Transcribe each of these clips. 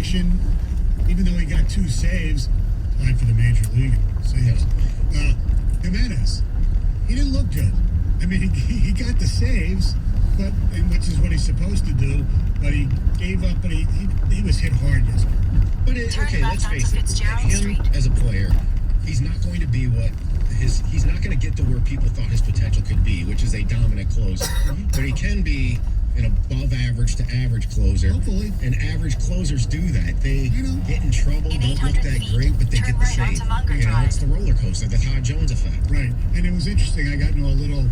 action, even though he got 2 saves, tied for the major league saves. Jimenez, he didn't look good. I mean, he got the saves, which is what he's supposed to do, but he gave up, but he was hit hard yesterday. But let's face it, him as a player, he's not going to be he's not going to get to where people thought his potential could be, which is a dominant closer. But he can be an above average to average closer. Hopefully. And average closers do that. They get in trouble, don't look that great, but they get the save. It's the roller coaster, the Todd Jones effect. Right. And it was interesting. I got into a little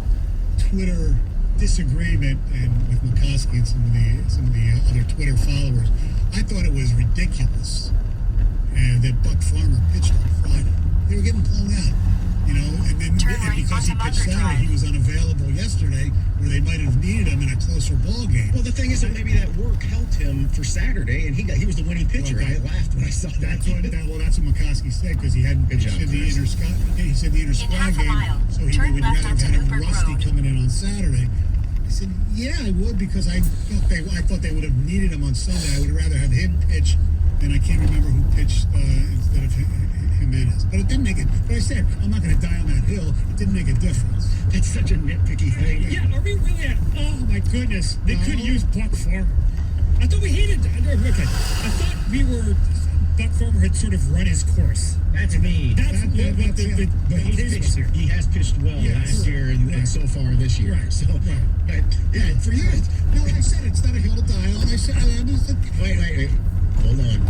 Twitter disagreement with McCoskey and some of the other Twitter followers. I thought it was ridiculous that Buck Farmer pitched on Friday. They were getting blown out, and then because he pitched Saturday, he was unavailable yesterday, where they might have needed him in a closer ball game. Well, the thing is that maybe that work helped him for Saturday, and he was the winning pitcher. I laughed when I saw that. That's what McCoskey said, because he hadn't pitched in the inter squad. He said the inter squad game, so he would rather have had him rusty coming in on Saturday. I said, yeah, I would, because I thought they would have needed him on Sunday. I would rather have him pitch than I can't remember who pitched instead of Jimenez. But it didn't make it. But I said, I'm not going to die on that hill. It didn't make a difference. It's such a nitpicky thing. Yeah, are we really oh my goodness. They could use Buck Farmer. I thought we hated I thought Buck Farmer had sort of run his course. That's me. He has pitched well last year and so far this year. Right. So, for you, I said it's not a hill to die on. I said, wait. Hold on.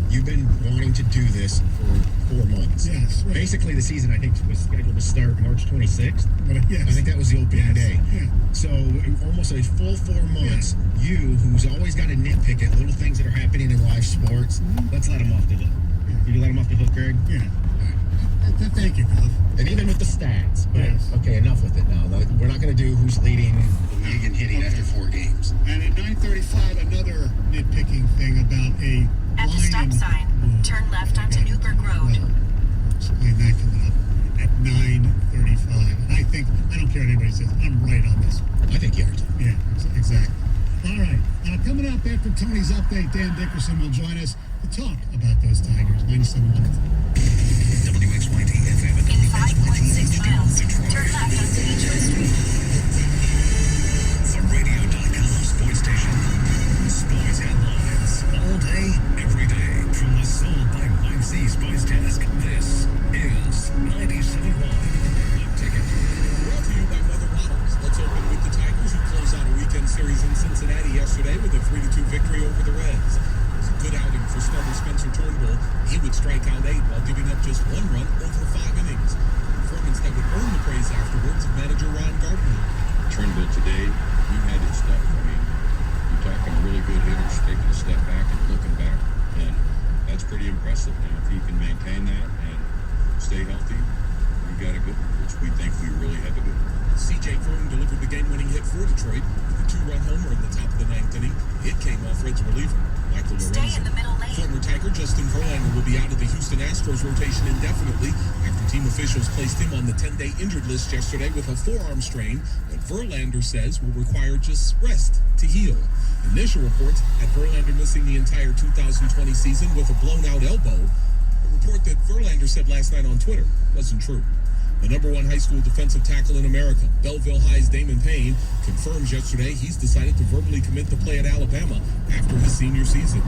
You've been wanting to do this for 4 months. Yes, right. Basically, the season, I think, was scheduled to start March 26th. Yes. I think that was the opening day. Yeah. So, almost a full 4 months, you, who's always got to nitpick at little things that are happening in live sports, let's let him off the hook. Did you let him off the hook, Greg? Yeah. Thank you, Bill. And even with the stats. But, okay, enough with it now. We're not going to do who's leading the league in hitting after 4 games. And at 9:35, another nitpicking thing about a at the stop sign, turn left onto Newburgh Road. Explain that coming up at 9:35. And I don't care what anybody says, I'm right on this one. I think you are too. Yeah, exactly. All right. Coming up after Tony's update, Dan Dickerson will join us to talk about those Tigers. 97.1. WXYT FM and in 5.6 miles, Detroit. turn left onto Beechwood Street. The radio.com sports station. Sports headlines all day, every day. From the Sold by Mike Z Sports Desk, this is 97.1. The Ticket. Brought to you by Mother Models. Let's open with the Tigers, who closed out a weekend series in Cincinnati yesterday with a 3-2 victory over the Reds. It was a good outing for starter Spencer Turnbull. He would strike out 8 while giving up just 1 run over 5 innings. A performance that would earn the praise afterwards of manager Ron Gardner. Turnbull today, he had his stuff. I mean, you're talking really good hitters taking a step back and looking back, and that's pretty impressive. Now, if he can maintain that and stay healthy, we've got a good one, which we think we really have a good one. C.J. Cron delivered the game-winning hit for Detroit with a 2-run homer in the top of the 9th inning. It came off Reds reliever Michael Lorenzo. Stay in the middle lane. Former Tiger Justin Verlander will be out of the Houston Astros rotation indefinitely after team officials placed him on the 10-day injured list yesterday with a forearm strain that Verlander says will require just rest to heal. Initial reports had Verlander missing the entire 2020 season with a blown-out elbow. A report that Verlander said last night on Twitter wasn't true. The number 1 high school defensive tackle in America, Belleville High's Damon Payne, confirms yesterday he's decided to verbally commit to play at Alabama after his senior season.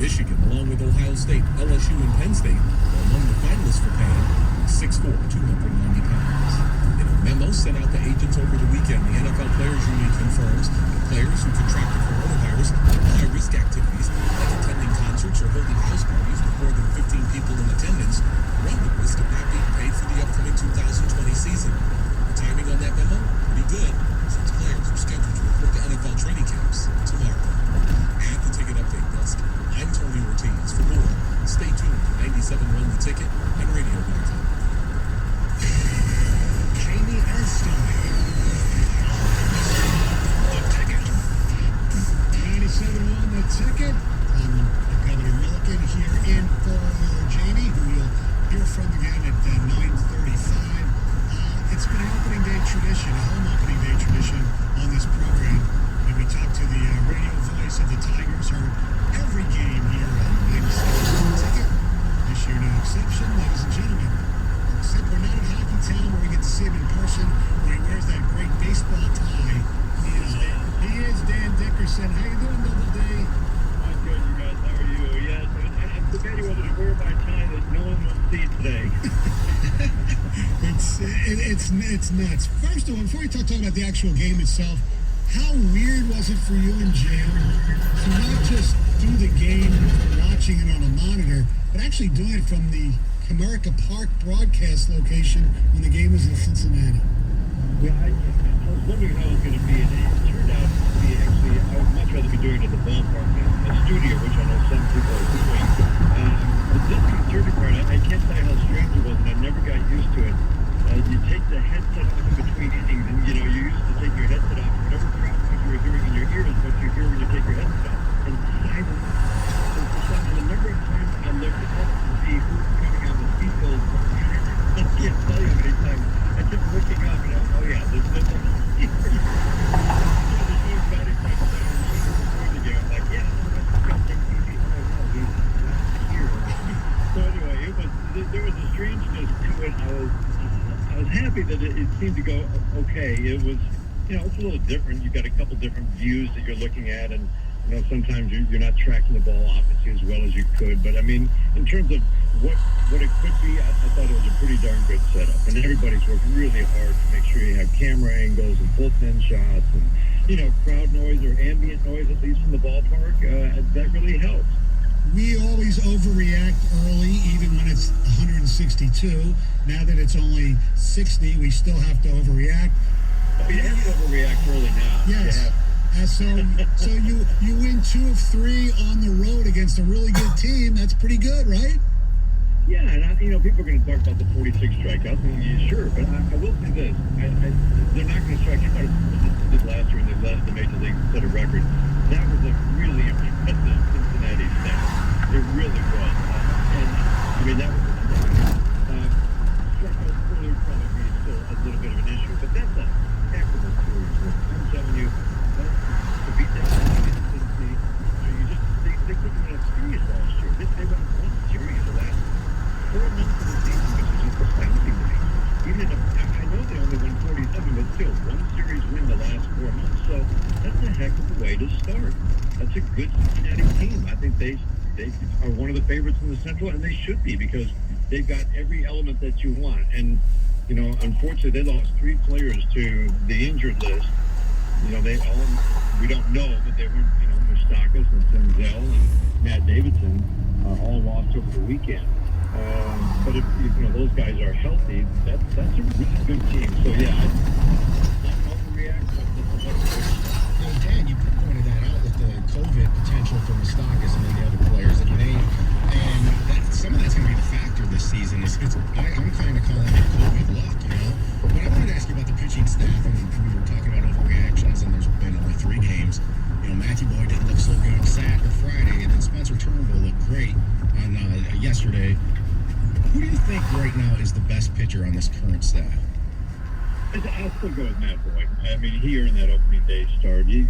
Michigan, along with Ohio State, LSU, and Penn State, are among the finalists for Payne, 6'4", 290 pounds. In a memo sent out to agents over the weekend, the NFL Players Union confirms that players who contracted coronavirus have high-risk activities, like attending concerts or holding house parties with more than 15 people in attendance, run the risk of not being paid for the upcoming 2020 season. The timing on that memo? Pretty good, since players are scheduled to report to NFL training camps tomorrow. At the Ticket Update Desk, I'm Tony Ortiz. For more, stay tuned to 97.1 The Ticket and Radio.com. Jamie and Stoney. The Ticket. 97.1 The Ticket. Governor Milliken here in for Jamie, who you'll hear from again at 9:35. It's been an opening day tradition, a home opening day tradition on this program. And we talked to the radio voice of the Tigers, heard every game here Anderson. How you doing, Double D? I'm good, you guys. How are you? Yes, I'm debating whether to wear my tie that no one will see today. It's nuts. First of all, before we talk about the actual game itself, how weird was it for you and Jim to not just do the game watching it on a monitor, but actually doing it from the Comerica Park broadcast location when the game was in Cincinnati? Well, I was wondering how it was going to be, and it turned out to be actually, I would much rather be doing it at the ballpark than a studio, which I know some people are doing. The disconcerting part, I can't tell you how strange it was, and I never got used to it. You take the headset off in between innings, and you used to take your headset off, whatever crowd noise you were hearing in your ears, what you hear when you take your headset off, and silence. And for some, the number of times I looked up to see who's coming on the field, I can't tell you how many times. I kept looking up, and oh yeah, there's no one here. There's no batting type of thing. Before the game, I'm like, yeah, that's got that TV. Oh no, he's not here. So anyway, there was a strangeness to it. I was happy that it seemed to go okay. It was, it's a little different. You've got a couple different views that you're looking at, and sometimes you're not tracking the ball obviously as well as you could. But I mean, in terms of what it could be, I thought it was a pretty darn good setup, and everybody's worked really hard to make sure you have camera angles and bullpen shots, and crowd noise or ambient noise, at least from the ballpark. That really helps. We always overreact early, even when it's 162. Now that it's only 60, we still have to overreact. Oh, you have to overreact early now. Yes. So you win 2 of 3 on the road against a really good team. That's pretty good, right? Yeah, and people are going to talk about the 46 strikeouts, and sure, but I will say this: they're not going to strike out as they did last year when they led the major league set a record. That was a really impressive Cincinnati stat. It really was, and I mean that was a strikeouts earlier would probably be still a little bit of an issue, but that's a heck of a series. I'm telling you, to beat that Cincinnati, they couldn't win a series last year. They won one series the last 4 months of the season, which is just astounding to me. Even I know they only won 47, but still, one series win the last 4 months. So that's a heck of a way to start. That's a good Cincinnati team. I think they are one of the favorites in the Central, and they should be because they've got every element that you want. And unfortunately, they lost 3 players to the injured list. We don't know, but they weren't. Moustakas and Senzel and Matt Davidson all lost over the weekend. But if those guys are healthy, that's a really good team. So yeah, not overreact. Dan, you pointed that out with the COVID potential for Moustakas and then the other players that you named, and some of that's going to be the factor this season. I'm kind of calling it COVID luck, But I wanted to ask you about the pitching staff, and we were talking about overreactions, and there's been only 3 games. Matthew Boyd didn't look so good Friday, and then Spencer Turnbull looked great on yesterday. Who do you think right now is the best pitcher on this current staff? I'll still go with Matt Boyd. I mean, he earned that opening day start. You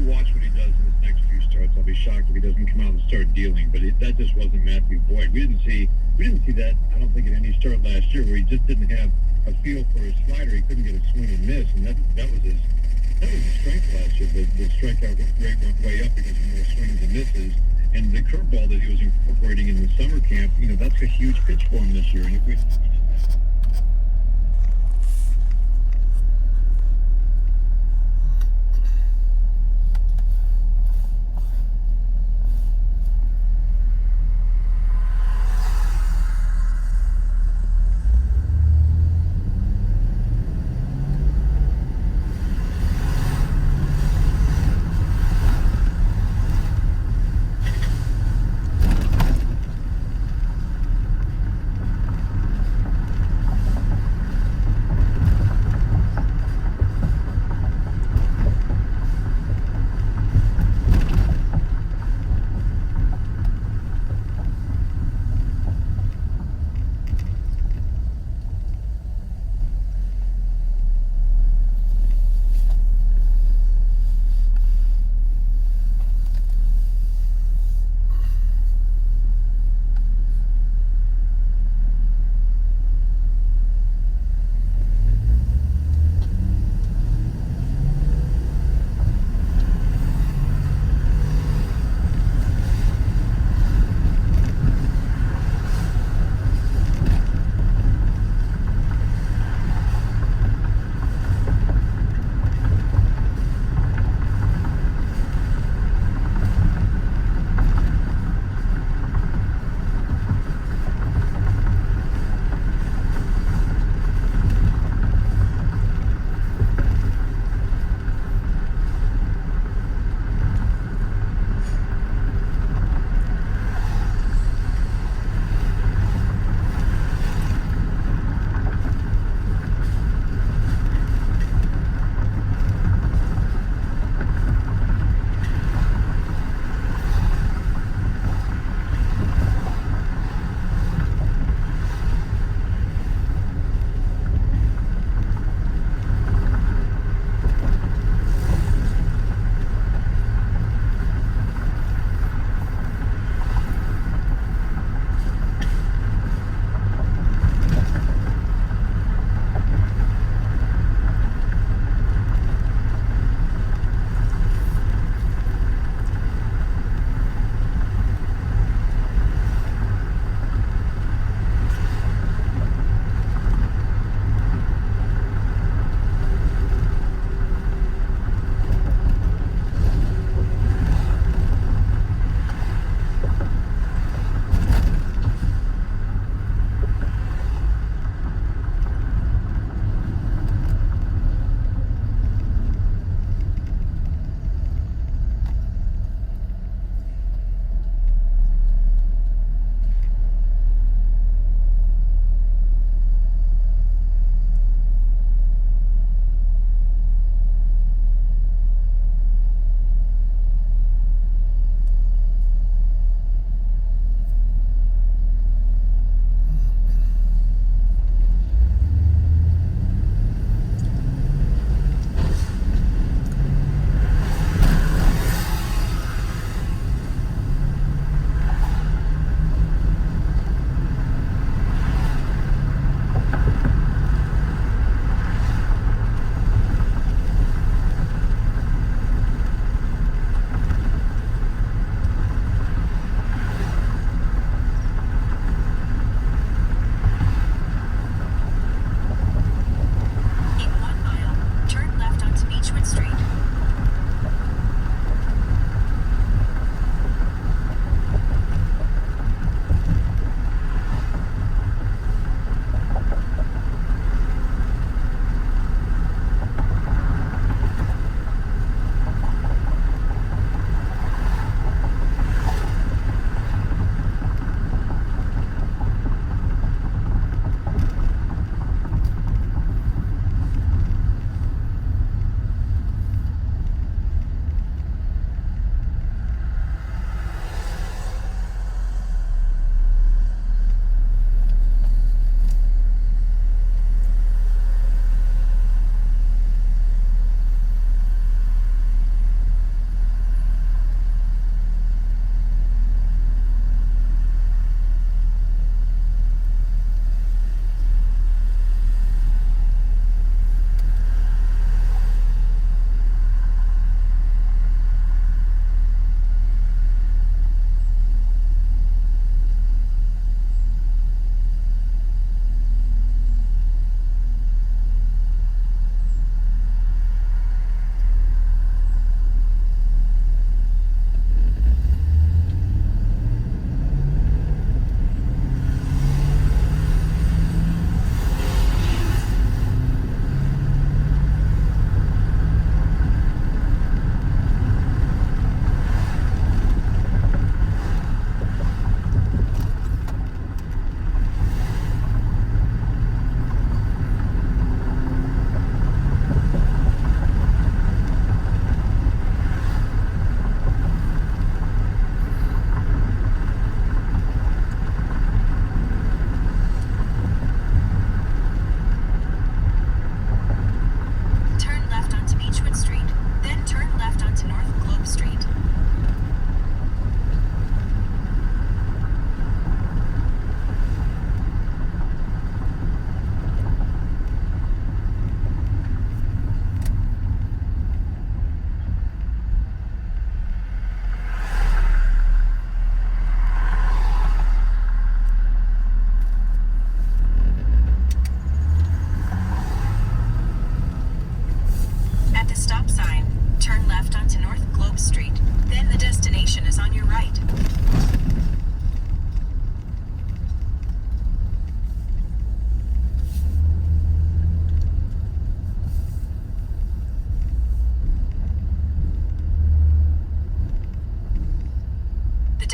watch what he does in his next few starts. I'll be shocked if he doesn't come out and start dealing. But that just wasn't Matthew Boyd. We didn't see that. I don't think in any start last year where he just didn't have a feel for his slider. He couldn't get a swing and miss, and that was his. That was his strength last year. The strikeout rate went way up because of more swings and misses. And the curveball that he was incorporating in the summer camp, that's a huge pitch for him this year. And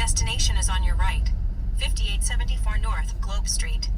destination is on your right. 5874 North, Globe Street.